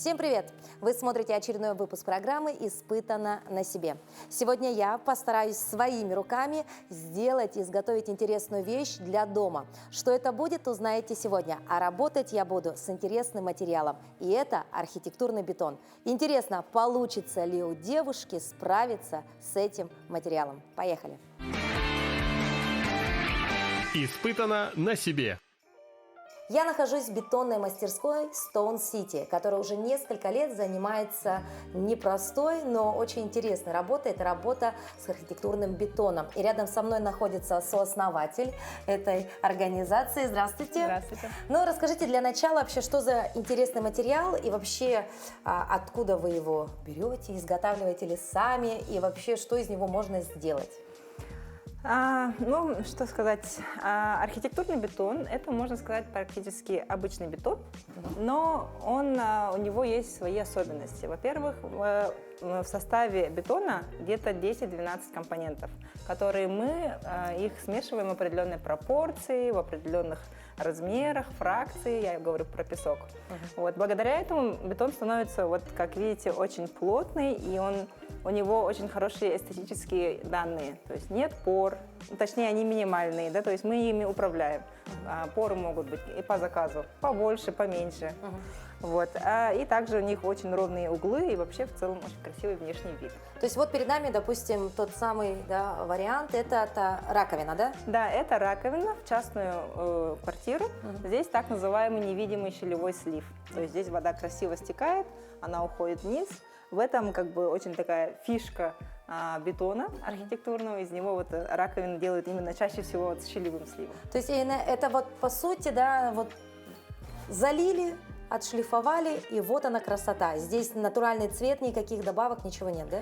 Всем привет! Вы смотрите очередной выпуск программы «Испытано на себе». Сегодня я постараюсь своими руками сделать и изготовить интересную вещь для дома. Что это будет, узнаете сегодня. А работать я буду с интересным материалом. И это архитектурный бетон. Интересно, получится ли у девушки справиться с этим материалом? Поехали! Испытано на себе. Я нахожусь в бетонной мастерской Stone City, которая уже несколько лет занимается непростой, но очень интересной работой. Это работа с архитектурным бетоном. И рядом со мной находится сооснователь этой организации. Здравствуйте. Здравствуйте. Ну, расскажите для начала вообще, что за интересный материал и вообще откуда вы его берете, изготавливаете ли сами и вообще, что из него можно сделать? Что сказать, архитектурный бетон – это, можно сказать, практически обычный бетон, но у него есть свои особенности. Во-первых, в составе бетона где-то 10-12 компонентов, которые мы их смешиваем в определенной пропорции, в определенных размерах, фракции, я говорю про песок. Вот, благодаря этому бетон становится, вот, как видите, очень плотный, и у него очень хорошие эстетические данные, то есть нет пор, точнее они минимальные, да, то есть мы ими управляем. Поры могут быть и по заказу, побольше, поменьше. Вот. И также у них очень ровные углы и вообще в целом очень красивый внешний вид. То есть вот перед нами, допустим, тот самый вариант, это раковина, да? Да, это раковина в частную квартиру. Здесь так называемый невидимый щелевой слив. То есть здесь вода красиво стекает, она уходит вниз. В этом как бы очень такая фишка бетона архитектурного. Из него вот раковину делают именно чаще всего вот с щелевым сливом. То есть это вот по сути, да, вот залили, отшлифовали, и вот она красота. Здесь натуральный цвет, никаких добавок, ничего нет, да?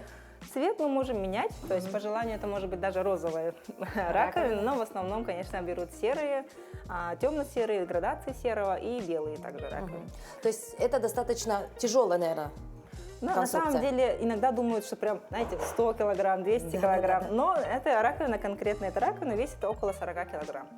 Цвет мы можем менять, то есть по желанию это может быть даже розовая раковина, но в основном, конечно, берут серые, темно-серые, градации серого и белые также раковины. То есть это достаточно тяжелая, наверное, Ну, на самом деле, иногда думают, что прям, знаете, 100 килограмм, 200 килограмм, но эта раковина, конкретно эта раковина весит около 40 килограмм.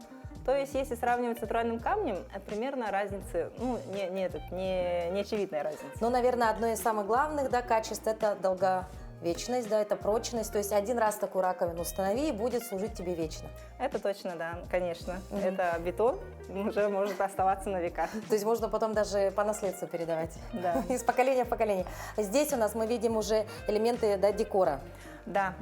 То есть, если сравнивать с натуральным камнем, примерно разницы, не очевидная разница. Ну, наверное, одно из самых главных, да, качеств – это долговечность, да, это прочность. То есть один раз такую раковину установи, и будет служить тебе вечно. Это точно, да, конечно. Это бетон, уже может оставаться на века. То есть можно потом даже по наследству передавать. Да. Из поколения в поколение. Здесь у нас мы видим уже элементы, да, декора. Да,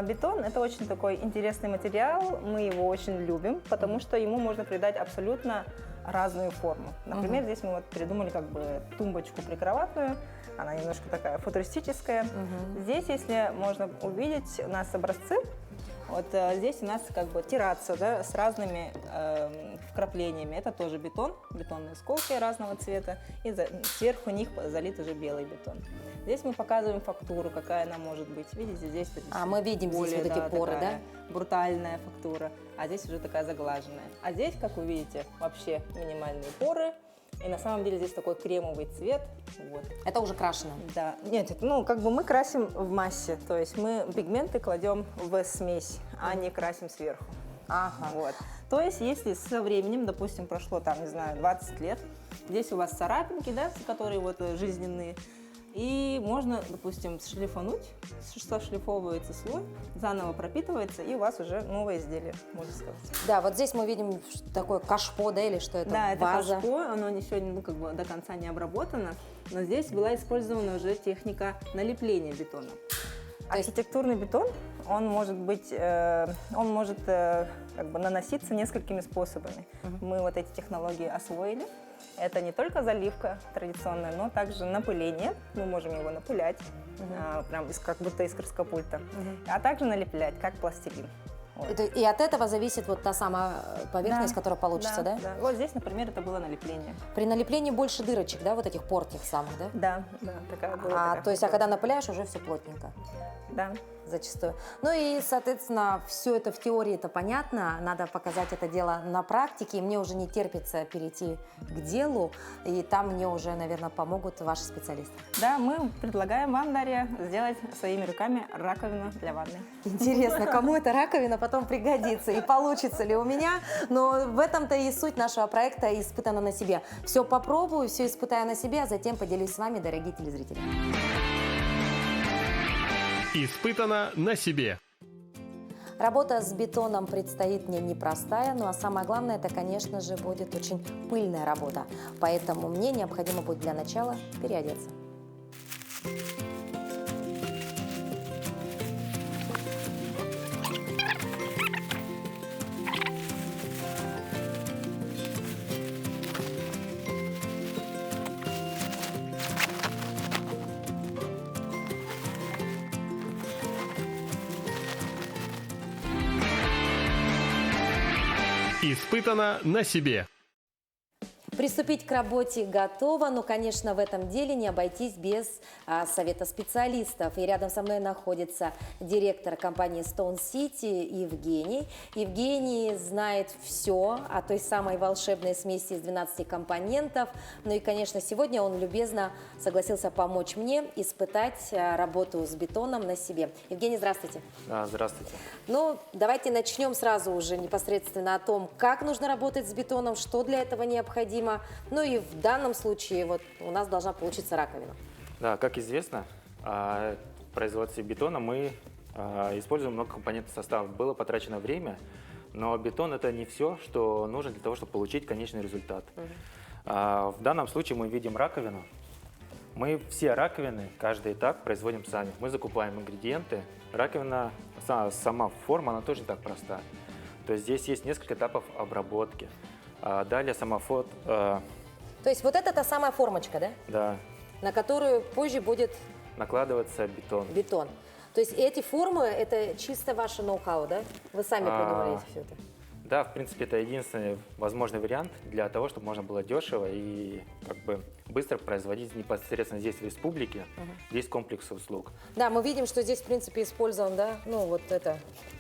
бетон – это очень такой интересный материал, мы его очень любим, потому что ему можно придать абсолютно разную форму. Например, здесь мы вот придумали как бы тумбочку прикроватную, она немножко такая футуристическая. Здесь, если можно увидеть, у нас образцы. Вот здесь у нас как бы терраса, да, с разными вкраплениями. Это тоже бетон, бетонные осколки разного цвета. И сверху них залит уже белый бетон. Здесь мы показываем фактуру, какая она может быть. Видите, здесь мы видим более, здесь вот эти поры, да? Брутальная фактура. А здесь уже такая заглаженная. А здесь, как вы видите, вообще минимальные поры. И на самом деле здесь такой кремовый цвет. Вот. Это уже крашено? Да. Нет, как бы мы красим в массе. То есть мы пигменты кладем в смесь, а не красим сверху. Ага. Вот. То есть если со временем, допустим, прошло там, не знаю, 20 лет, здесь у вас царапинки, да, которые вот жизненные, и можно, допустим, шлифануть, сошлифовывается слой, заново пропитывается, и у вас уже новое изделие, можно сказать. Да, вот здесь мы видим такое кашпо, да, или что это? Да, ваза. это кашпо, оно еще как бы до конца не обработано, но здесь была использована уже техника налепления бетона. Архитектурный бетон, он может как бы наноситься несколькими способами. Мы вот эти технологии освоили. Это не только заливка традиционная, но также напыление. Мы можем его напылять, прям как будто из краскопульта, а также налеплять, как пластилин. Вот. И от этого зависит вот та самая поверхность, которая получится, да? Да. Вот здесь, например, это было налепление. При налеплении больше дырочек, да, вот этих пор тех самых, да? Да, такая была. То есть, когда напыляешь, уже все плотненько. Да. Зачастую. Ну и, соответственно, все это в теории это понятно, надо показать это дело на практике, и мне уже не терпится перейти к делу, и там мне уже, наверное, помогут ваши специалисты. Да, мы предлагаем вам, Дарья, сделать своими руками раковину для ванны. Интересно, кому эта раковина потом пригодится и получится ли у меня. Но в этом-то и суть нашего проекта «Испытано на себе». Все попробую, все испытаю на себе, а затем поделюсь с вами, дорогие телезрители. Испытано на себе. Работа с бетоном предстоит мне непростая, ну а самое главное, это, конечно же, будет очень пыльная работа. Поэтому мне необходимо будет для начала переодеться. Испытано на себе. Приступить к работе готово, но, конечно, в этом деле не обойтись без совета специалистов. И рядом со мной находится директор компании Stone City Евгений. Евгений знает все о той самой волшебной смеси из 12 компонентов. Ну и, конечно, сегодня он любезно согласился помочь мне испытать работу с бетоном на себе. Евгений, здравствуйте. Здравствуйте. Ну, давайте начнем сразу уже непосредственно о том, как нужно работать с бетоном, что для этого необходимо. Ну и в данном случае вот у нас должна получиться раковина. Да, как известно, в производстве бетона мы используем многокомпонентный состав. Было потрачено время, но бетон – это не все, что нужно для того, чтобы получить конечный результат. В данном случае мы видим раковину. Мы все раковины, каждый этап производим сами. Мы закупаем ингредиенты. Раковина, сама форма, она тоже не так проста. То есть здесь есть несколько этапов обработки. Далее сама фото. То есть вот это та самая формочка, да? Да, На которую позже будет накладывается бетон. бетон. То есть эти формы – это чисто ваше ноу-хау, да? Вы сами придумали все это? Да, в принципе, это единственный возможный вариант для того, чтобы можно было дешево и как бы быстро производить непосредственно здесь в республике. Здесь комплекс услуг. Да, мы видим, что здесь, в принципе, использован, да, ну вот это.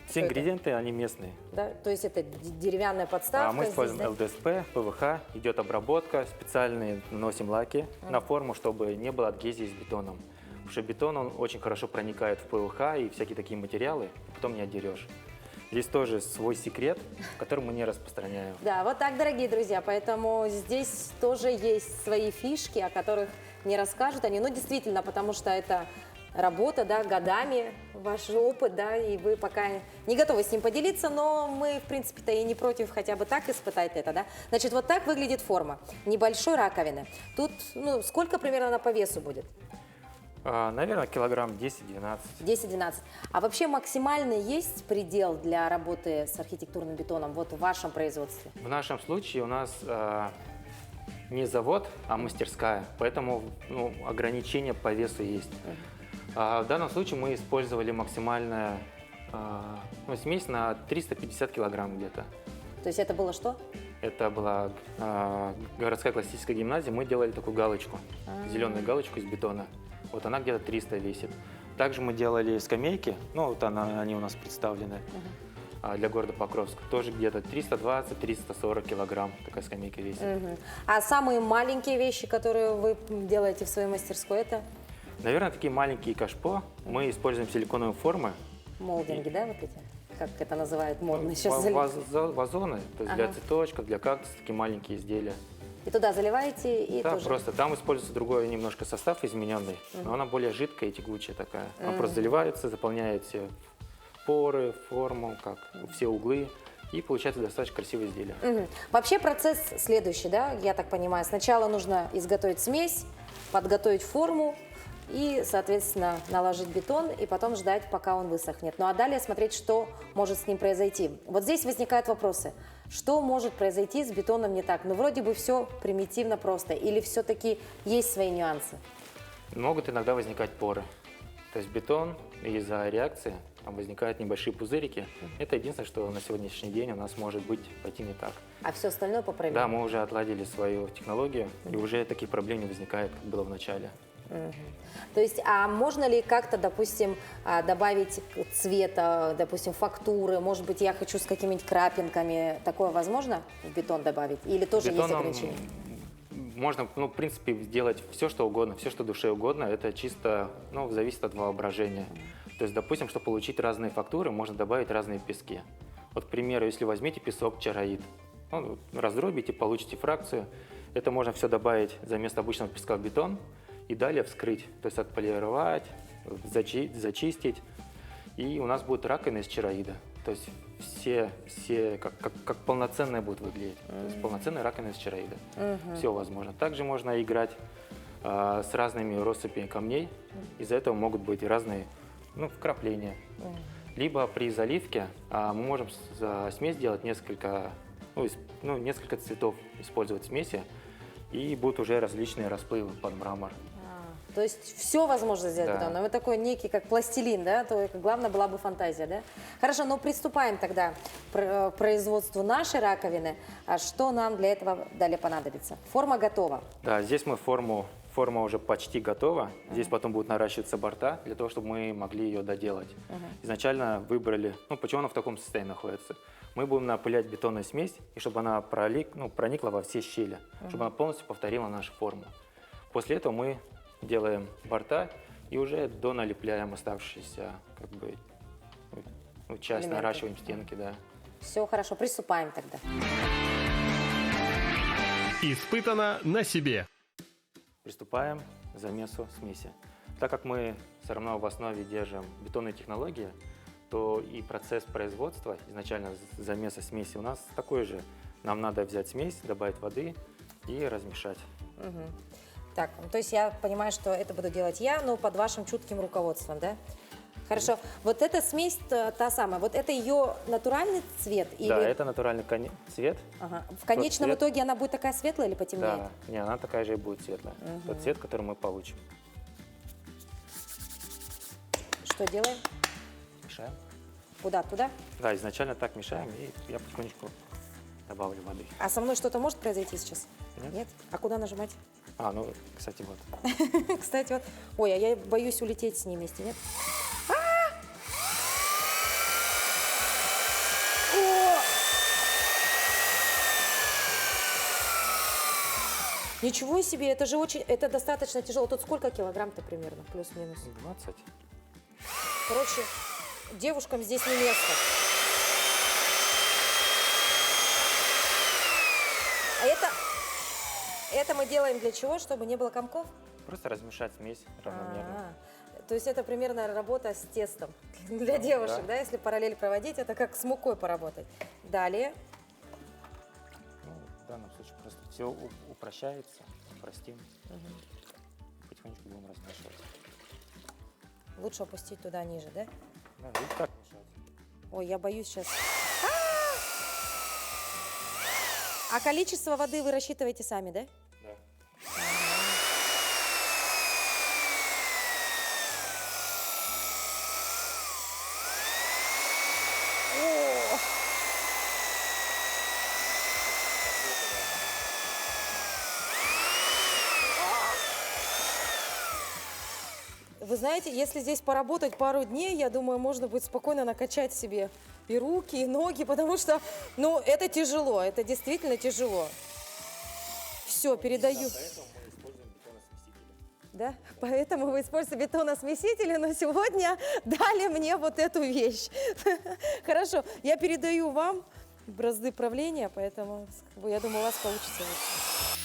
Все ингредиенты, они местные. Да, то есть это деревянная подставка. Мы здесь, используем да? ЛДСП, ПВХ, идет обработка, специальные наносим лаки на форму, чтобы не было адгезии с бетоном. Потому что бетон, он очень хорошо проникает в ПВХ и всякие такие материалы, и потом не отдерешь. Здесь тоже свой секрет, который мы не распространяем. Да, вот так, дорогие друзья, поэтому здесь тоже есть свои фишки, о которых не расскажут они. Ну, действительно, потому что это работа, да, годами, ваш опыт, да, и вы пока не готовы с ним поделиться, но мы, в принципе-то, и не против хотя бы так испытать это, да. Значит, вот так выглядит форма небольшой раковины. Тут, ну, сколько примерно она по весу будет? Наверное, килограмм 10-12. 10-12. А вообще максимальный есть предел для работы с архитектурным бетоном вот в вашем производстве? В нашем случае у нас не завод, а мастерская, поэтому ограничения по весу есть. В данном случае мы использовали максимальную смесь на 350 килограмм где-то. То есть это было что? Это была городская классическая гимназия. Мы делали такую галочку, зеленую галочку из бетона. Вот она где-то 300 весит. Также мы делали скамейки, ну вот они у нас представлены для города Покровска. Тоже где-то 320-340 килограмм такая скамейка весит. А самые маленькие вещи, которые вы делаете в своей мастерской, это? Наверное, такие маленькие кашпо. Мы используем силиконовые формы. Молдинги, да, вот эти? Как это называют модно сейчас? Вазоны, то есть для цветочков, для кактусов, такие маленькие изделия. И туда заливаете и Да, тоже? просто там используется другой немножко состав измененный, но она более жидкая и тягучая такая. Она просто заливается, заполняет все поры, форму, как все углы, и получается достаточно красивое изделие. Вообще процесс следующий, да, я так понимаю. Сначала нужно изготовить смесь, подготовить форму и, соответственно, наложить бетон, и потом ждать, пока он высохнет. Ну а далее смотреть, что может с ним произойти. Вот здесь возникают вопросы. Что может произойти с бетоном не так? Ну, вроде бы все примитивно просто. Или все-таки есть свои нюансы? Могут иногда возникать поры. То есть бетон из-за реакции, там возникают небольшие пузырики. Это единственное, что на сегодняшний день у нас может пойти не так. А все остальное поправимо? Да, мы уже отладили свою технологию, и уже таких проблем не возникает, как было в начале. То есть, а можно ли как-то, допустим, добавить цвета, допустим, фактуры? Может быть, я хочу с какими-нибудь крапинками. Такое возможно в бетон добавить? Или тоже есть ограничения? Можно, в принципе, сделать все, что угодно, все, что душе угодно. Это чисто, зависит от воображения. То есть, допустим, чтобы получить разные фактуры, можно добавить разные пески. Вот, к примеру, если возьмите песок чароид, ну, раздробите, получите фракцию. Это можно все добавить за место обычного песка в бетон и далее вскрыть, то есть отполировать, зачистить. И у нас будет раковина из чароида. То есть все как полноценная будет выглядеть. То есть полноценная раковина из чароида. Все возможно. Также можно играть с разными россыпями камней. Из-за этого могут быть разные вкрапления. Либо при заливке мы можем смесь делать несколько цветов, использовать смеси, и будут уже различные расплывы под мрамор. То есть все возможно сделать Да. бетоном. Вы такой некий, как пластилин, да? Только главное была бы фантазия, да? Хорошо, но приступаем тогда к производству нашей раковины. А что нам для этого далее понадобится? Форма готова. Да, здесь форма уже почти готова. Здесь потом будут наращиваться борта, для того, чтобы мы могли ее доделать. Изначально выбрали, почему она в таком состоянии находится. Мы будем напылять бетонную смесь, и чтобы она проникла во все щели, чтобы она полностью повторила нашу форму. После этого мы делаем борта и уже доналепляем оставшиеся часть, Элементы. наращиваем стенки, да. Все хорошо, приступаем тогда. Испытано на себе. Приступаем к замесу смеси. Так как мы все равно в основе держим бетонные технологии, то и процесс производства, изначально замеса смеси у нас такой же. Нам надо взять смесь, добавить воды и размешать. Так, то есть я понимаю, что это буду делать я, но под вашим чутким руководством, да? Хорошо. Вот эта смесь та самая, вот это ее натуральный цвет? Или... Да, это натуральный цвет. Ага. В конечном цвет. итоге она будет такая светлая или потемнеет? Да, не, она такая же и будет светлая. Тот цвет, который мы получим. Что делаем? Мешаем. Куда? Туда? Да, изначально так мешаем, и я потихонечку добавлю воды. А со мной что-то может произойти сейчас? Нет. А куда нажимать? Кстати, вот. Кстати, вот. Ой, а я боюсь улететь с ней вместе, нет? Ничего себе, это же очень, это достаточно тяжело. Тут сколько килограмм-то примерно, плюс-минус? 20. Короче, девушкам здесь не место. А это мы делаем для чего? Чтобы не было комков? Просто размешать смесь равномерно. То есть это примерно работа с тестом для девушек, да? Да. Если параллель проводить, это как с мукой поработать. Далее. В данном случае просто все упрощается, упростим. Потихонечку будем размешивать. Лучше опустить туда ниже, да? Да, и так мешать. Ой, я боюсь сейчас. А количество воды вы рассчитываете сами, да? Да. Вы знаете, если здесь поработать пару дней, я думаю, можно будет спокойно накачать себе и руки, и ноги, потому что, это тяжело, это действительно тяжело. Все, передаю. Да, поэтому вы используете бетоносмесители, но сегодня дали мне вот эту вещь. Хорошо, я передаю вам бразды правления, поэтому я думаю, у вас получится лучше.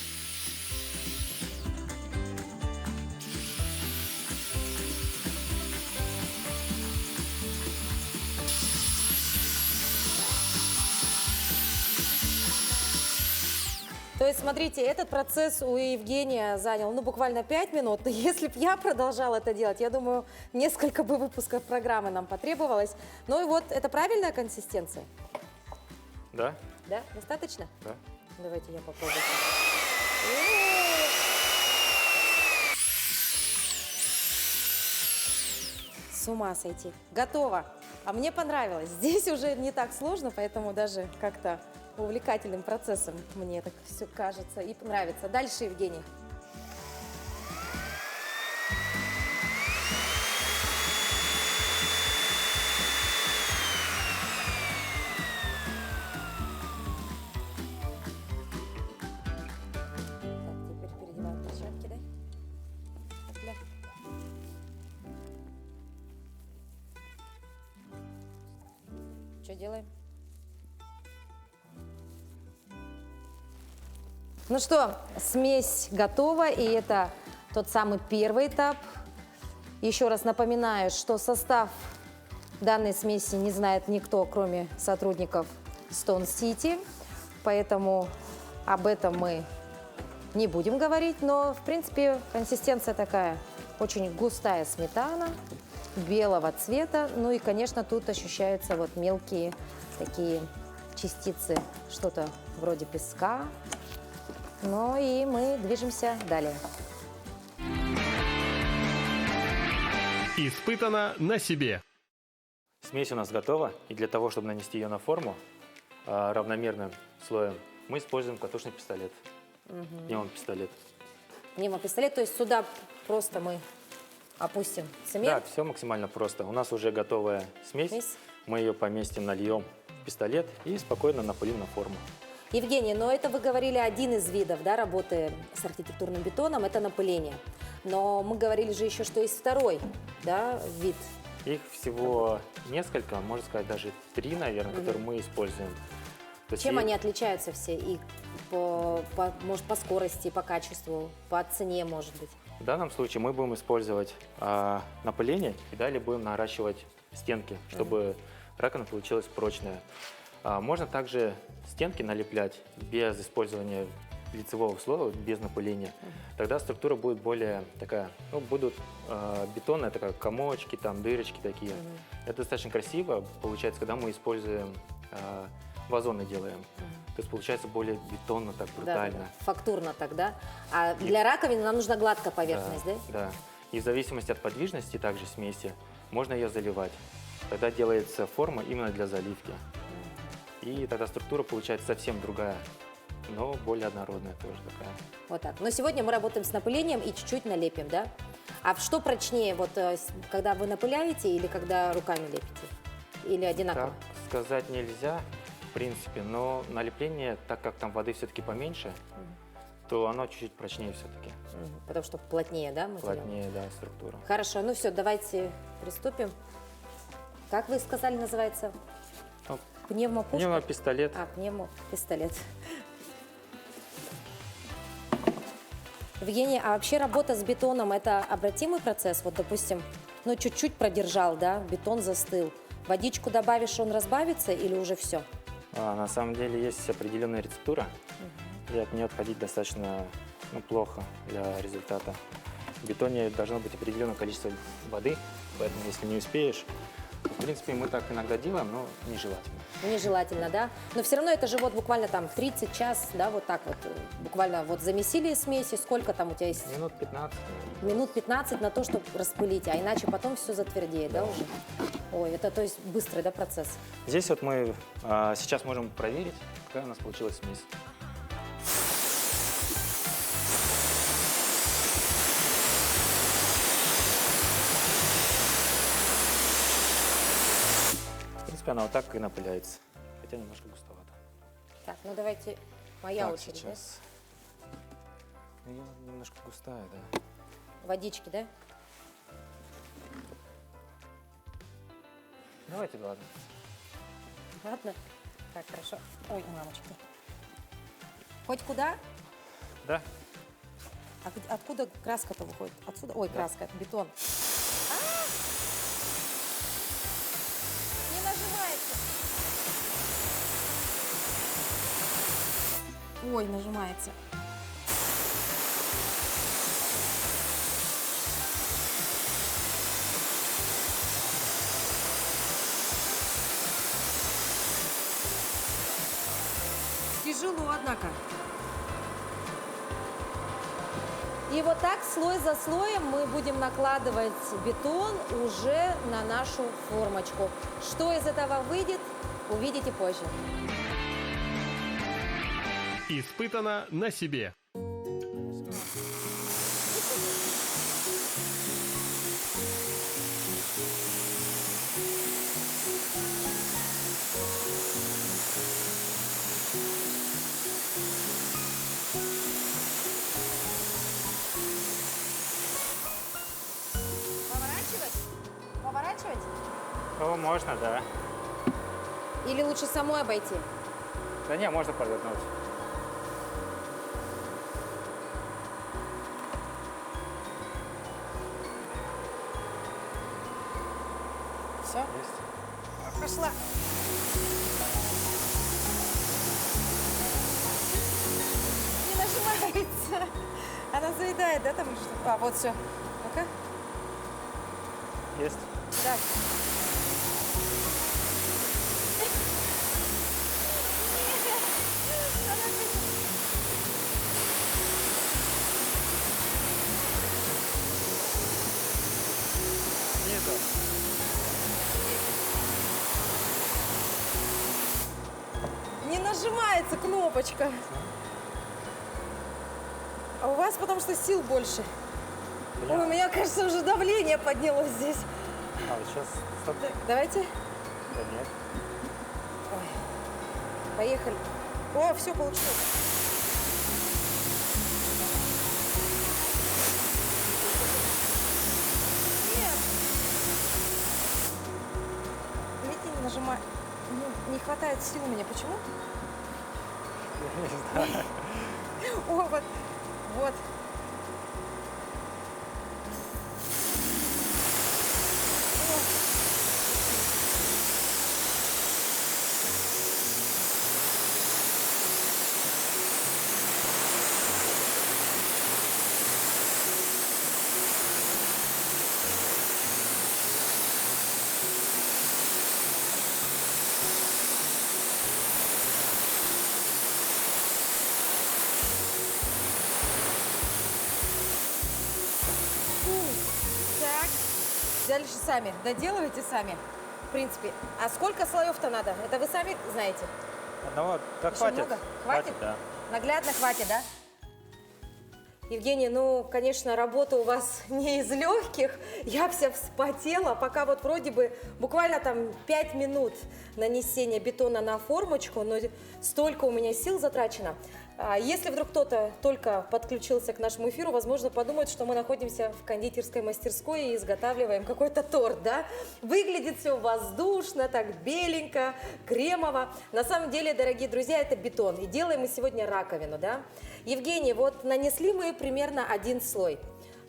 То есть, смотрите, этот процесс у Евгения занял, буквально 5 минут. Но если бы я продолжала это делать, я думаю, несколько бы выпусков программы нам потребовалось. Ну и вот, это правильная консистенция? Да? Да? Достаточно? Да. Давайте я попробую. С ума сойти. Готово. А мне понравилось. Здесь уже не так сложно, поэтому даже как-то увлекательным процессом мне это все кажется и нравится. Дальше, Евгений. Так, теперь переодеваем перчатки, да? Опля. Что делаем? Ну что, смесь готова, и это тот самый первый этап. Еще раз напоминаю, что состав данной смеси не знает никто, кроме сотрудников Stone City, поэтому об этом мы не будем говорить, но, в принципе, консистенция такая, очень густая сметана, белого цвета, ну и, конечно, тут ощущаются вот мелкие такие частицы, что-то вроде песка. Ну и мы движемся далее. Испытано на себе. Смесь у нас готова, и для того, чтобы нанести ее на форму равномерным слоем, мы используем катушный пистолет, пневмопистолет. Пневмопистолет, то есть сюда просто мы опустим Да, цемент. все максимально просто. У нас уже готовая смесь. Смесь. Мы ее поместим, нальем в пистолет и спокойно напылим на форму. Евгений, но это вы говорили один из видов, да, работы с архитектурным бетоном, это напыление. Но мы говорили же еще, что есть второй, да, вид. Их всего несколько, можно сказать, даже 3, наверное, которые мы используем. То есть Чем и- они отличаются все? И может, по скорости, по качеству, по цене, может быть? В данном случае мы будем использовать напыление и далее будем наращивать стенки, чтобы раковина получилась прочная. Можно также стенки налеплять без использования лицевого слоя, без напыления. Тогда структура будет более такая, ну, будут бетонная, такая, комочки, там, дырочки такие. Это достаточно красиво получается, когда мы используем вазоны делаем. То есть получается более бетонно, так, брутально. Да, фактурно тогда. А для раковины нам нужна гладкая поверхность, да? Да. И в зависимости от подвижности также смеси можно ее заливать. Тогда делается форма именно для заливки. И тогда структура получается совсем другая, но более однородная тоже такая. Вот так. Но сегодня мы работаем с напылением и чуть-чуть налепим, да? А что прочнее, вот когда вы напыляете или когда руками лепите? Или одинаково? Так сказать нельзя, в принципе, но налепление, так как там воды все-таки поменьше, то оно чуть-чуть прочнее все-таки. Потому что плотнее, да, материал? Плотнее, да, структура. Хорошо, ну все, давайте приступим. Как вы сказали, называется? Ну, Пневмопушка? Пневмопистолет. Пневмопистолет. Евгений, а вообще работа с бетоном – это обратимый процесс? Вот, допустим, ну чуть-чуть продержал, да, бетон застыл. Водичку добавишь, он разбавится или уже все? На самом деле есть определенная рецептура, и от нее отходить достаточно плохо для результата. В бетоне должно быть определенное количество воды, поэтому если не успеешь, в принципе, мы так иногда делаем, но нежелательно. Нежелательно, да? Но все равно это же вот буквально там 30 час, да, вот так вот, буквально вот замесили смеси, сколько там у тебя есть? Минут 15. Минут 15 на то, чтобы распылить, а иначе потом все затвердеет, да, уже? Ой, это то есть быстрый, да, процесс? Здесь вот мы сейчас можем проверить, какая у нас получилась смесь. В принципе, она вот так и напыляется, хотя немножко густовато. Так, ну давайте моя Так, очередь, сейчас. Ну, немножко густая, да. да? Водички, да? Давайте, ладно. Ладно? Так, хорошо. Ой, мамочки. Хоть куда? Да? А откуда краска-то выходит? Отсюда? Ой, краска, бетон. Не нажимается. Ой, нажимается. Тяжело, однако. И вот так, слой за слоем, мы будем накладывать бетон уже на нашу формочку. Что из этого выйдет, увидите позже. Испытано на себе. Поворачивать? Поворачивать? Ну, можно, да. Или лучше самой обойти? Да не, можно подвернуть. Все. Пошла. Не нажимается. Она заедает, да, там или что? А, вот все. Ну-ка. Есть. Да. Нету. Не нажимается кнопочка. А у вас потому что сил больше. Ой, у меня, кажется, уже давление поднялось здесь. А, вот сейчас. Стоп. Так, давайте. Да нет. Ой. Поехали. О, все получилось. Нет. Видите, не нажимай. Ну, не хватает сил у меня. Почему? Я не знаю. О, вот. Вот. Так, дальше сами. Доделывайте сами. В принципе. А сколько слоев-то надо? Это вы сами знаете? Одного, да Еще хватит. много? Хватит? Да. Наглядно хватит, да? Евгений, ну, конечно, работа у вас не из легких. Я вся вспотела, пока вот вроде бы буквально там 5 минут нанесения бетона на формочку, но столько у меня сил затрачено. Если вдруг кто-то только подключился к нашему эфиру, возможно, подумает, что мы находимся в кондитерской мастерской и изготавливаем какой-то торт, да? Выглядит все воздушно, так беленько, кремово. На самом деле, дорогие друзья, это бетон. И делаем мы сегодня раковину, да? Евгений, вот нанесли мы примерно 1 слой.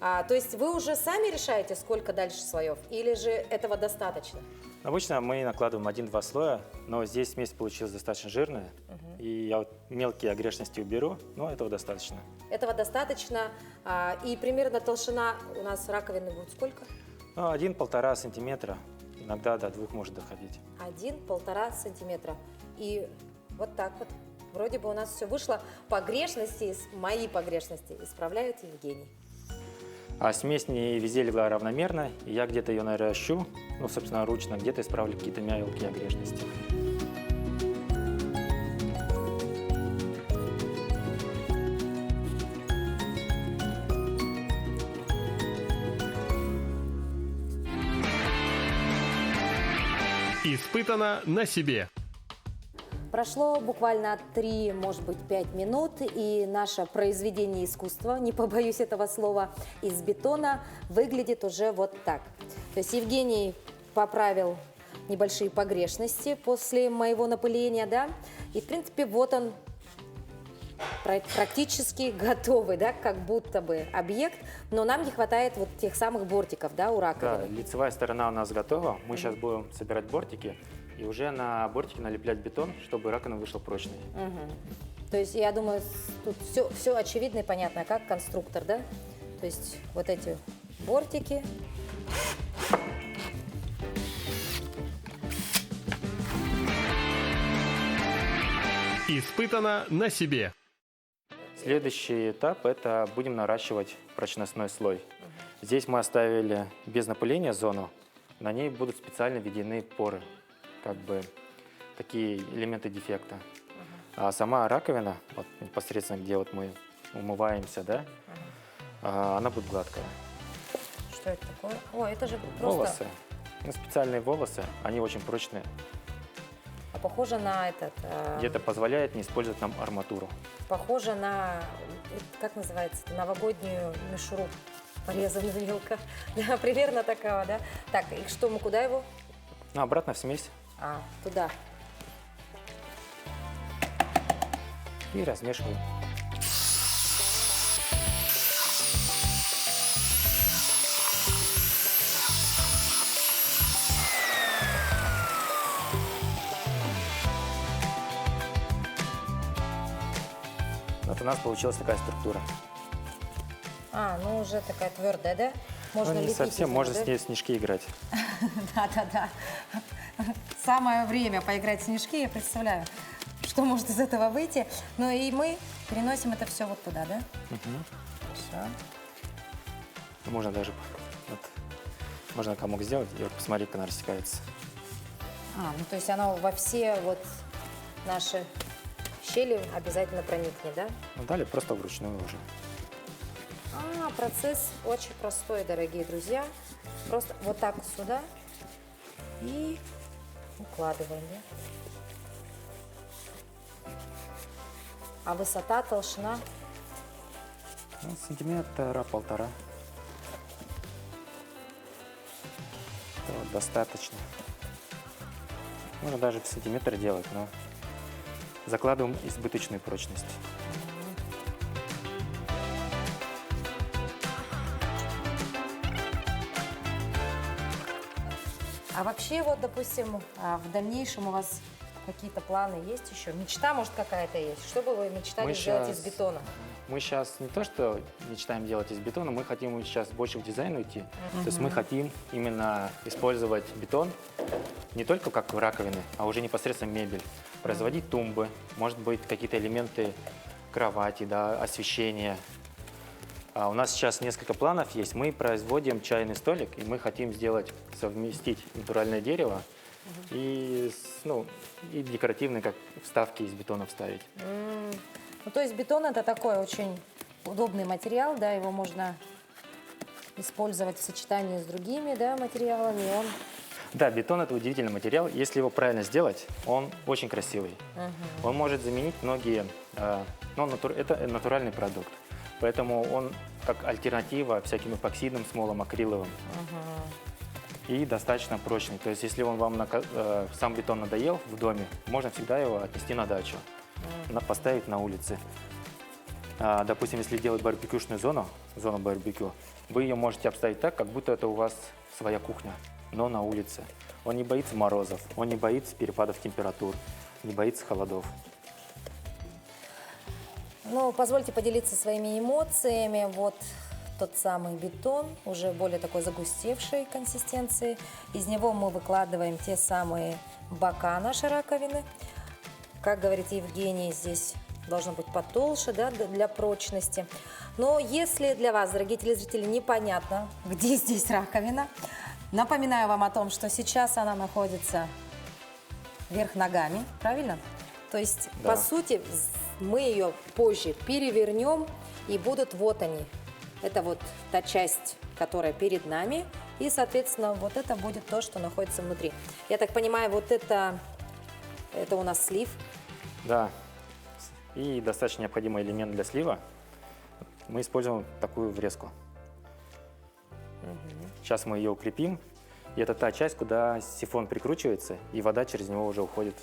То есть вы уже сами решаете, сколько дальше слоев, или же этого достаточно? Обычно мы накладываем 1-2 слоя, но здесь смесь получилась достаточно жирная. И я вот мелкие огрешности уберу, но этого достаточно. Этого достаточно. И примерно толщина у нас раковины будет сколько? Ну, 1-1,5 сантиметра, иногда до 2 может доходить. 1-1,5 сантиметра. И вот так вот. Вроде бы у нас все вышло. Погрешности, мои погрешности исправляет Евгений. А смесь не везде легла равномерно, и я где-то ее наращу, ну, собственно, ручно, где-то исправлю какие-то мелкие огрешности. Испытано на себе. Прошло буквально 3, может быть, 5 минут, и наше произведение искусства, не побоюсь этого слова, из бетона выглядит уже вот так. То есть Евгений поправил небольшие погрешности после моего напыления, да, и, в принципе, вот он практически готовый, да, как будто бы объект, но нам не хватает вот тех самых бортиков, да, у Да, раковины. лицевая сторона у нас готова, мы сейчас будем собирать бортики. И уже на бортики налеплять бетон, чтобы раковина вышла прочной. То есть, я думаю, тут все очевидно и понятно, как конструктор, да? То есть, вот эти бортики. Испытано на себе. Следующий этап – это будем наращивать прочностной слой. Здесь мы оставили без напыления зону, на ней будут специально введены поры, как бы такие элементы дефекта. А сама раковина, вот непосредственно где вот мы умываемся, да, она будет гладкая. Что это такое? О, это же просто Волосы, ну, специальные волосы, они очень прочные. похоже на этот... И это позволяет не использовать нам арматуру. Похоже на, как называется, новогоднюю мишуру, порезанную мелко. Да, примерно такого, да? Так, и что, мы куда его? Ну, обратно в смесь Туда. и размешиваем. у нас получилась такая структура. Ну уже такая твердая, да? Можно Ну, не лепить из совсем, него, можно да? с ней в снежки играть. Да. Самое время поиграть в снежки, я представляю, что может из этого выйти. Ну и мы переносим это все вот туда, да? Хорошо. Можно даже вот, можно комок сделать и вот посмотреть, как она растекается. Ну то есть оно во все вот наши щели обязательно проникнет, да? Ну, далее просто вручную уже. Процесс очень простой, дорогие друзья. Просто вот так сюда и укладываем, да? А высота, толщина? Ну, сантиметра-полтора. Этого достаточно. Можно даже в сантиметр делать, но закладываем избыточную прочность. А вообще, вот, допустим, в дальнейшем у вас какие-то планы есть еще? Мечта, может, какая-то есть? Что бы вы мечтали Мы сделать щас- из бетона? Мы сейчас не то, что мечтаем делать из бетона, мы хотим сейчас больше в дизайн уйти. То есть мы хотим именно использовать бетон не только как в раковины, а уже непосредственно мебель. Производить тумбы, может быть, какие-то элементы кровати, да, освещения. У нас сейчас несколько планов есть. Мы производим чайный столик, и мы хотим совместить натуральное дерево и, и декоративные, как вставки из бетона вставить. Ну, то есть бетон это такой очень удобный материал, да, его можно использовать в сочетании с другими, да, материалами. и Он Да, бетон – это удивительный материал. Если его правильно сделать, он очень красивый. Он может заменить многие… это натуральный продукт. Поэтому он как альтернатива всяким эпоксидным смолам, акриловым. И достаточно прочный. То есть если он вам сам бетон надоел в доме, можно всегда его отнести на дачу, поставить на улице. Допустим, если делать барбекюшную зону барбекю, вы ее можете обставить так, как будто это у вас своя кухня, но на улице. Он не боится морозов, он не боится перепадов температур, не боится холодов. Ну, позвольте поделиться своими эмоциями. Вот тот самый бетон, уже более такой загустевшей консистенции. Из него мы выкладываем те самые бока нашей раковины. Как говорит Евгений, здесь должно быть потолще, да, для прочности. Но если для вас, дорогие телезрители, непонятно, где здесь раковина, напоминаю вам о том, что сейчас она находится вверх ногами, правильно? То есть, Да. по сути, мы ее позже перевернем, и будут вот они. Это вот та часть, которая перед нами, и, соответственно, вот это будет то, что находится внутри. Я так понимаю, вот это у нас слив. Да, и достаточно необходимый элемент для слива. Мы используем такую врезку. Сейчас мы ее укрепим. И это та часть, куда сифон прикручивается, и вода через него уже уходит.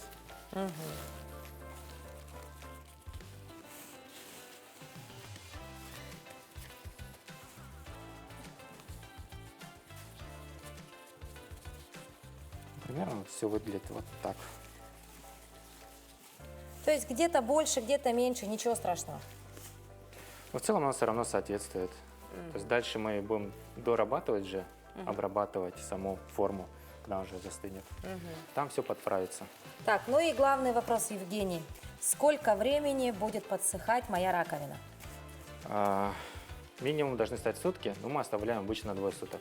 Примерно все выглядит вот так. То есть где-то больше, где-то меньше, ничего страшного. Но в целом оно все равно соответствует. То есть дальше мы будем дорабатывать же, обрабатывать саму форму, когда она уже застынет. Там все подправится. Так, ну и главный вопрос, Евгений. Сколько времени будет подсыхать моя раковина? Минимум должны стать сутки, но мы оставляем обычно 2 суток,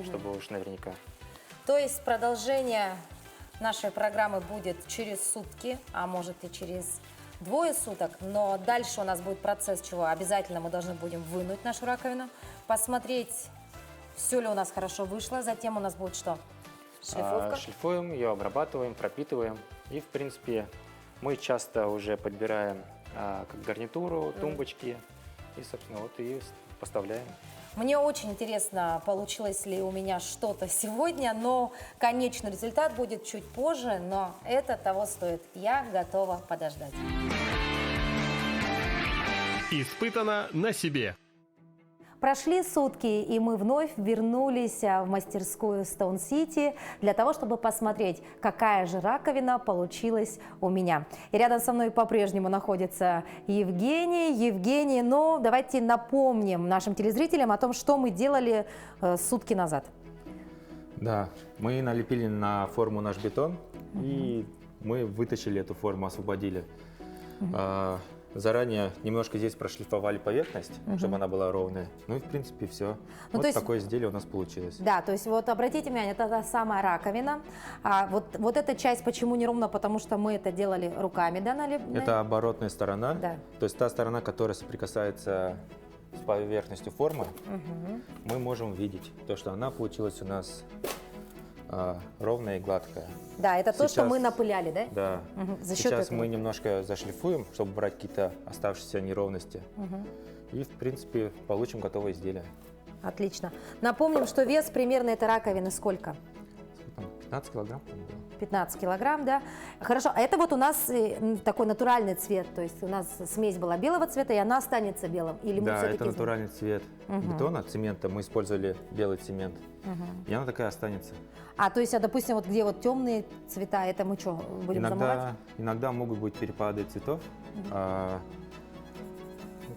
чтобы уж наверняка. То есть продолжение нашей программы будет через сутки, а может и через 2 суток, но дальше у нас будет процесс чего? Обязательно мы должны будем вынуть нашу раковину, посмотреть, все ли у нас хорошо вышло, затем у нас будет что? Шлифовка? Шлифуем ее, обрабатываем, пропитываем. И, в принципе, мы часто уже подбираем как гарнитуру, тумбочки. И, собственно, вот и поставляем. Мне очень интересно, получилось ли у меня что-то сегодня, но конечный результат будет чуть позже, но это того стоит. Я готова подождать. Испытано на себе. Прошли сутки, и мы вновь вернулись в мастерскую Stone City для того, чтобы посмотреть, какая же раковина получилась у меня. И рядом со мной по-прежнему находится Евгений. Евгений, ну давайте напомним нашим телезрителям о том, что мы делали сутки назад. Да, мы налепили на форму наш бетон, и мы вытащили эту форму, освободили. Заранее немножко здесь прошлифовали поверхность, чтобы она была ровная. Ну и в принципе все. Ну, вот то есть, такое изделие у нас получилось. Да, то есть вот обратите внимание, это та самая раковина. Вот эта часть почему неровно, потому что мы это делали руками, да, Это оборотная сторона, Да. то есть та сторона, которая соприкасается с поверхностью формы, мы можем видеть то, что она получилась у нас ровная и гладкая. Да, это то, что Сейчас- мы напыляли, да? Да. За счет Сейчас этого. мы немножко зашлифуем, чтобы брать какие-то оставшиеся неровности. И, в принципе, получим готовое изделие. Отлично. Напомним, что вес примерно этой раковины сколько? Сколько там? 15 килограмм, по-моему, было. 15 килограмм, да? Хорошо, а это вот у нас такой натуральный цвет, то есть у нас смесь была белого цвета, и она останется белым? Или мы Да, все-таки... это натуральный цвет бетона, цемента. Мы использовали белый цемент. И она такая останется. то есть, допустим, вот где вот темные цвета, это мы что, будем замывать? Иногда могут быть перепады цветов.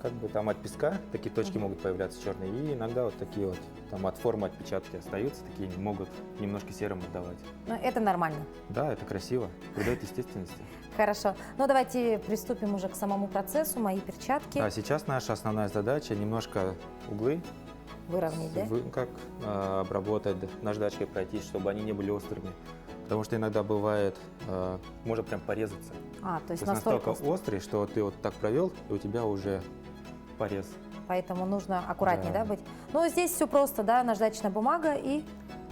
Как бы там от песка такие точки могут появляться черные. И иногда вот такие вот там от формы отпечатки остаются, такие могут немножко серым отдавать. Ну, это нормально. Да, это красиво, придает естественности. Хорошо. Ну, давайте приступим уже к самому процессу. Мои перчатки А сейчас наша основная задача немножко углы выровнять, да? обработать, наждачкой пройтись, чтобы они не были острыми. Потому что иногда бывает, можно прям порезаться. То есть То есть настолько острый. острый, что ты вот так провел, и у тебя уже порез. Поэтому нужно аккуратнее, да, Да. быть? Ну, здесь все просто, да, наждачная бумага и...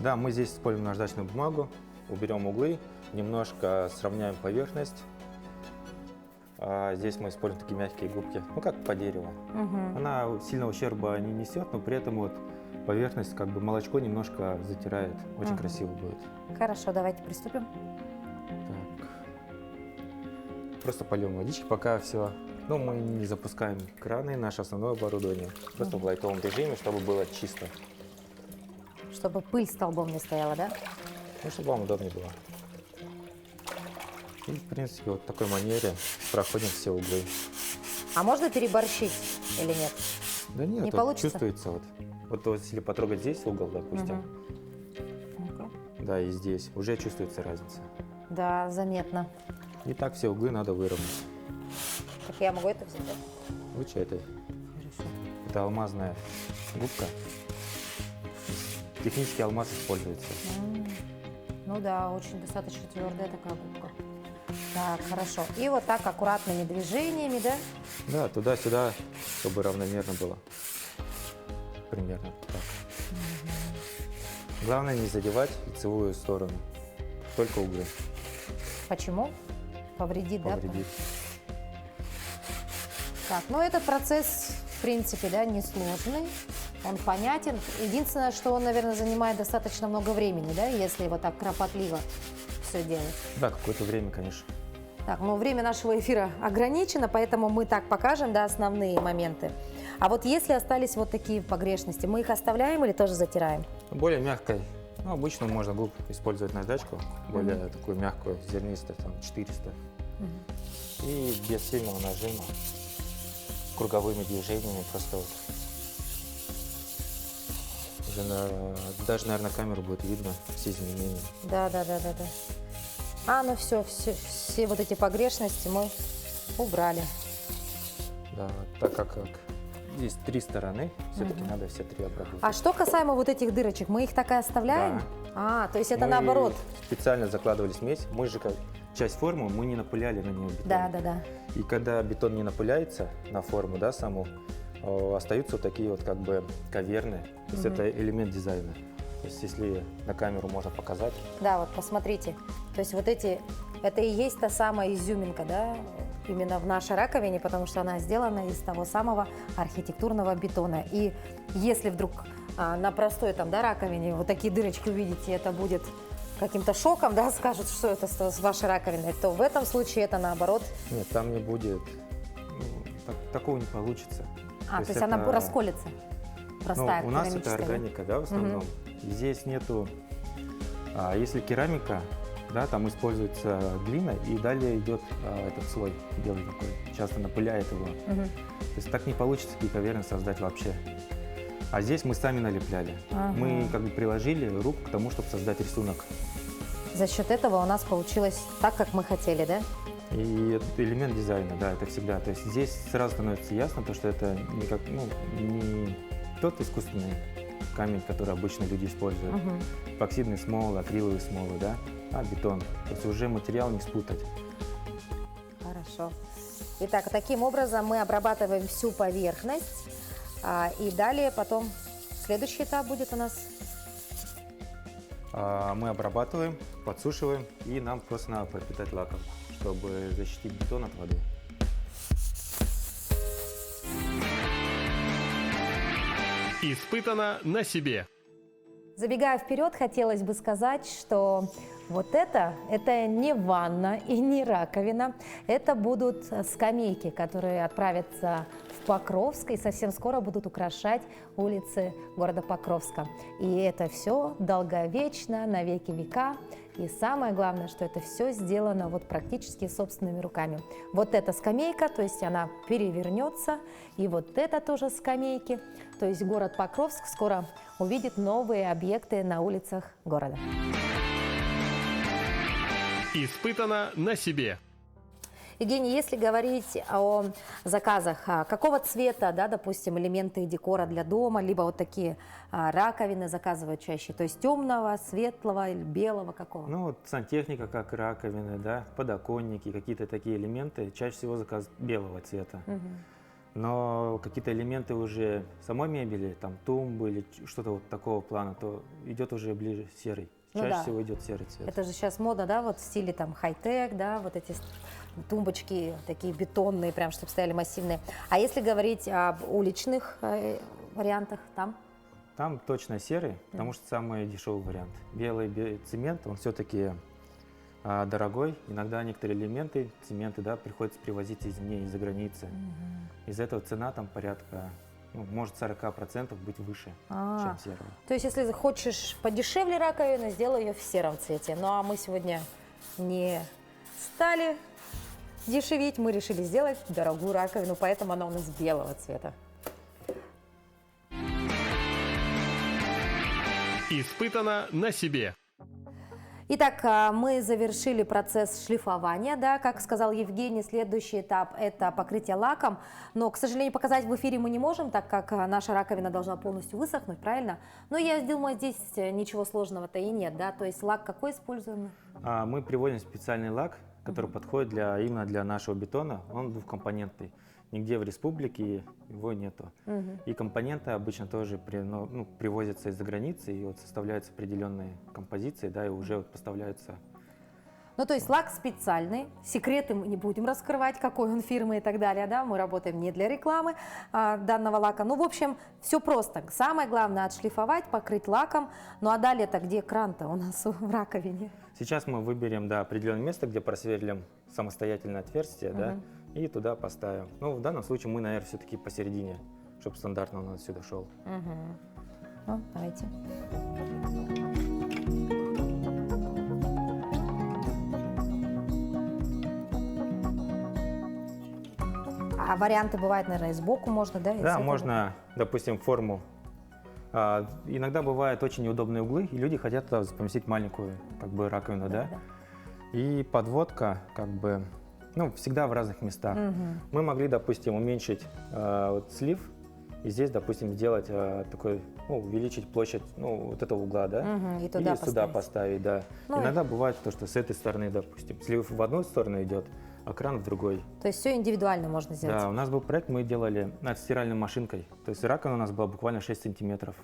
Да, мы здесь используем наждачную бумагу, уберем углы, немножко сравняем поверхность. Здесь мы используем такие мягкие губки, ну как по дереву. Она сильного ущерба не несет, но при этом вот поверхность, как бы молочко немножко затирает. Очень красиво будет. Хорошо, давайте приступим. Так. Просто польем водички, пока все. Ну, мы не запускаем краны, наше основное оборудование. Просто в лайтовом режиме, чтобы было чисто. Чтобы пыль столбом не стояла, да? Ну, чтобы вам удобнее было. И, в принципе, вот в такой манере проходим все углы. А можно переборщить или нет? Да нет, Не вот получится? чувствуется вот. Вот если потрогать здесь угол, допустим, Ну-ка. да, и здесь, уже чувствуется разница. Да, заметно. И так все углы надо выровнять. Так я могу это взять, да? Лучше этой. Хорошо. Это алмазная губка. Технический алмаз используется. Ну да, очень достаточно твердая такая губка. Так, хорошо. И вот так аккуратными движениями, да? Да, туда-сюда, чтобы равномерно было. Примерно так. Главное не задевать лицевую сторону. Только углы. Почему? Повредит, да? Повредит. Так, ну этот процесс, в принципе, да, несложный, он понятен. Единственное, что он, наверное, занимает достаточно много времени, да, если вот так кропотливо все делать. Да, какое-то время, конечно. Так, ну время нашего эфира ограничено, поэтому мы так покажем, да, основные моменты. А вот если остались вот такие погрешности, мы их оставляем или тоже затираем? Более мягкой. Ну, обычно можно губ использовать наждачку, более такую мягкую, зернистую, там 400. И без сильного нажима, круговыми движениями просто вот. Уже даже, наверное, на камеру будет видно все изменения. Да. Ну все вот эти погрешности мы убрали. Да, так как здесь 3 стороны, все-таки надо все 3 обработать. А что касаемо вот этих дырочек, мы их так и оставляем? То есть это Мы наоборот. специально закладывали смесь. Мы же как часть формы, мы не напыляли на нее бетон. Да. И когда бетон не напыляется на форму, да, саму, остаются вот такие вот как бы каверны. То есть это элемент дизайна. То есть если на камеру можно показать. Да, вот посмотрите. То есть вот эти, это и есть та самая изюминка, да, именно в нашей раковине, потому что она сделана из того самого архитектурного бетона. И если вдруг на простой там, да, раковине вот такие дырочки увидите, это будет каким-то шоком, да, скажут, что это с вашей раковиной, то в этом случае это наоборот. Нет, там не будет, такого не получится. То есть она это- расколется. простая у нас это керамическая, да? органика, да, в основном. Здесь нету, если керамика, да, там используется глина, и далее идет этот слой белый такой, часто напыляет его. То есть так не получится гиковерно создать вообще. А здесь мы сами налепляли. Мы как бы приложили руку к тому, чтобы создать рисунок. За счет этого у нас получилось так, как мы хотели, да? И это элемент дизайна, да, это всегда. То есть здесь сразу становится ясно, то, что это не, как, не тот искусственный камень, который обычно люди используют. Эпоксидные смолы, акриловые смолы, да, а бетон. То есть уже материал не спутать. Хорошо. Итак, таким образом мы обрабатываем всю поверхность. И далее потом следующий этап будет у нас. Мы обрабатываем, подсушиваем, и нам просто надо пропитать лаком, чтобы защитить бетон от воды. Испытано на себе. Забегая вперед, хотелось бы сказать, что вот это не ванна и не раковина. Это будут скамейки, которые отправятся в Покровск и совсем скоро будут украшать улицы города Покровска. И это все долговечно, на веки века. И самое главное, что это все сделано вот практически собственными руками. Вот эта скамейка, то есть она перевернется, и вот это тоже скамейки. То есть город Покровск скоро увидит новые объекты на улицах города. Испытано на себе. Евгений, если говорить о заказах, какого цвета, да, допустим, элементы декора для дома, либо вот такие раковины заказывают чаще, то есть темного, светлого или белого, какого? Ну, вот сантехника, как раковины, да, подоконники, какие-то такие элементы, чаще всего заказывают белого цвета. Но какие-то элементы уже самой мебели, там тумбы или что-то вот такого плана, то идет уже ближе серый. Ну Чаще да. всего идет серый цвет. Это же сейчас мода, да, вот в стиле там хай-тек, да, вот эти тумбочки такие бетонные, прям, чтобы стояли массивные. А если говорить об уличных вариантах, там? Там точно серый, потому что самый дешевый вариант. Белый цемент, он все-таки дорогой. Иногда некоторые элементы, цементы, да, приходится привозить извне, из-за границы. Из-за этого цена там порядка, может 40% быть выше, чем серого. То есть, если хочешь подешевле раковину, сделай ее в сером цвете. Ну, а мы сегодня не стали дешевить, мы решили сделать дорогую раковину, поэтому она у нас белого цвета. Испытано на себе. Итак, мы завершили процесс шлифования, да, как сказал Евгений, следующий этап – это покрытие лаком, но, к сожалению, показать в эфире мы не можем, так как наша раковина должна полностью высохнуть, правильно? Но я думаю, здесь ничего сложного-то и нет, да, то есть лак какой используем? Мы приводим специальный лак, который подходит именно для нашего бетона, он двухкомпонентный. Нигде в республике его нету. И компоненты обычно тоже привозятся из-за границы, и вот составляются определенные композиции, да, и уже вот поставляются. Ну, то есть лак специальный, секреты мы не будем раскрывать, какой он фирмы и так далее, да, мы работаем не для рекламы данного лака. Ну, в общем, все просто. Самое главное отшлифовать, покрыть лаком. Ну, а далее-то где кран-то у нас в раковине? Сейчас мы выберем, да, определенное место, где просверлим самостоятельное отверстие, да, и туда поставим. Ну, в данном случае мы, наверное, все-таки посередине, чтобы стандартно он отсюда шел. Ну, давайте. А варианты бывают, наверное, и сбоку можно, да? Да, можно, допустим, форму. Иногда бывают очень неудобные углы, и люди хотят туда поместить маленькую, как бы, раковину, да? И подводка, как бы, всегда в разных местах. Мы могли, допустим, уменьшить слив, и здесь, допустим, сделать такой, увеличить площадь, вот этого угла, да? И туда или сюда поставить, да. Иногда бывает то, что с этой стороны, допустим, слив в одну сторону идет, а кран в другой. То есть все индивидуально можно сделать? Да, у нас был проект, мы делали над стиральной машинкой. То есть раковина у нас была буквально 6 сантиметров.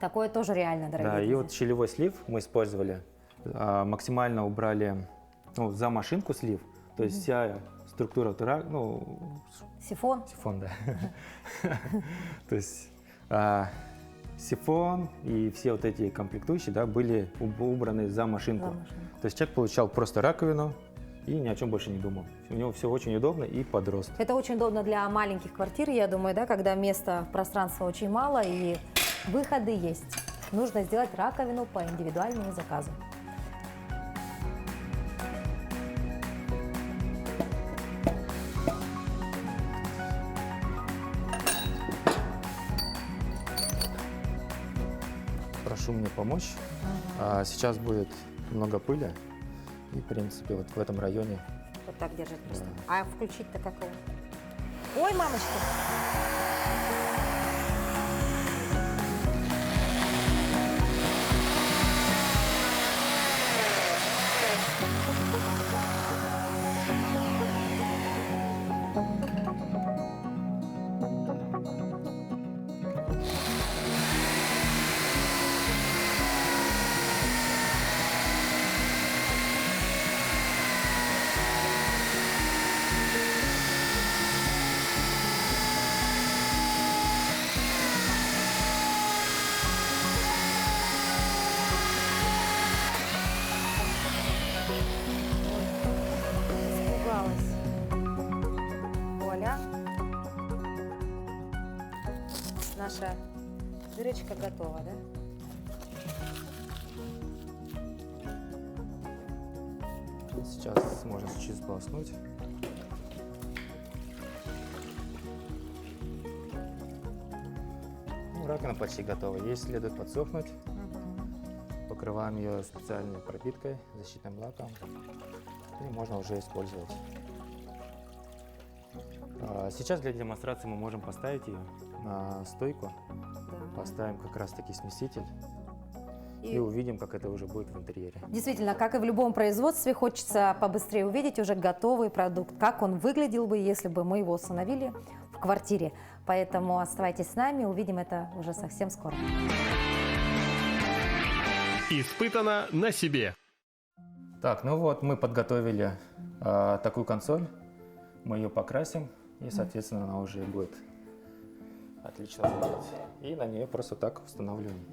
Такое тоже реально, дорогие Да, и друзья. вот щелевой слив мы использовали. Максимально убрали за машинку слив. То есть вся структура, Сифон? сифон, да. То есть сифон и все вот эти комплектующие, да, были убраны за машинку. То есть человек получал просто раковину, и ни о чем больше не думал. У него все очень удобно и под рост. Это очень удобно для маленьких квартир, я думаю, да, когда места, пространства очень мало и выходы есть. Нужно сделать раковину по индивидуальному заказу. Прошу мне помочь. Сейчас будет много пыли, и, в принципе, вот в этом районе. Вот так держать просто. А включить-то какого? Ой, мамочка! Испугалась. Оля. Наша дырочка готова, да? Сейчас можно чуть сполоснуть. Ну, раковина почти готова. Ей следует подсохнуть. Покрываем ее специальной пропиткой, защитным лаком. И можно уже использовать. Сейчас для демонстрации мы можем поставить ее на стойку. Поставим как раз таки смеситель. И увидим, как это уже будет в интерьере. Действительно, как и в любом производстве, хочется побыстрее увидеть уже готовый продукт, как он выглядел бы, если бы мы его установили в квартире. Поэтому оставайтесь с нами, увидим это уже совсем скоро. Испытано на себе. Так, ну вот мы подготовили такую консоль. Мы ее покрасим, и, соответственно, она уже будет отлично выглядеть. И на нее просто так устанавливаем.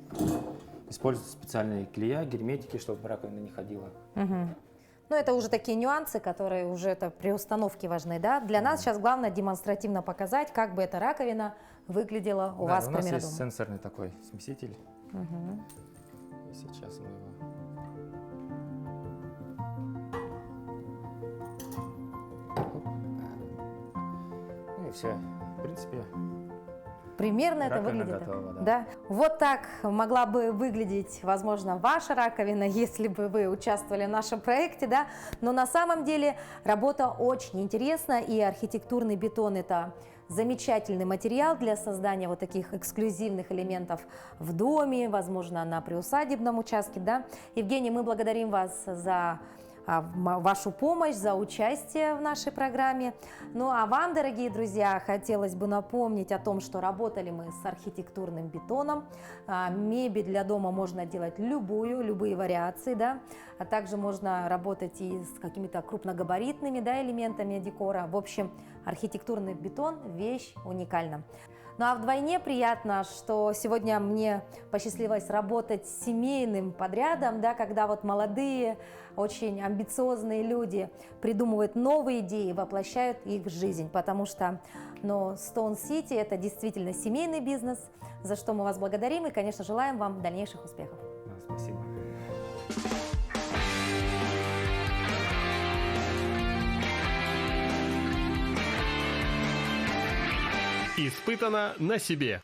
Используются специальные клея, герметики, чтобы раковина не ходила. Ну, это уже такие нюансы, которые уже это при установке важны, да? Для нас сейчас главное демонстративно показать, как бы эта раковина выглядела у вас, у к нас примеру, есть дома. сенсорный такой смеситель. И сейчас мы его... Ну и все. В принципе, Примерно это раковина выглядит. готова, да. Да. Вот так могла бы выглядеть, возможно, ваша раковина, если бы вы участвовали в нашем проекте, да. Но на самом деле работа очень интересна, и архитектурный бетон – это замечательный материал для создания вот таких эксклюзивных элементов в доме, возможно, на приусадебном участке, да. Евгений, мы благодарим вас за вашу помощь, за участие в нашей программе. Ну а вам, дорогие друзья, хотелось бы напомнить о том, что работали мы с архитектурным бетоном. Мебель для дома можно делать любые вариации, да, а также можно работать и с какими-то крупногабаритными, да, элементами декора. В общем, архитектурный бетон – вещь уникальна. Ну а вдвойне приятно, что сегодня мне посчастливилось работать с семейным подрядом, да, когда вот молодые, очень амбициозные люди придумывают новые идеи, воплощают их в жизнь, потому что Stone City – это действительно семейный бизнес, за что мы вас благодарим и, конечно, желаем вам дальнейших успехов. Да, спасибо. Испытано на себе.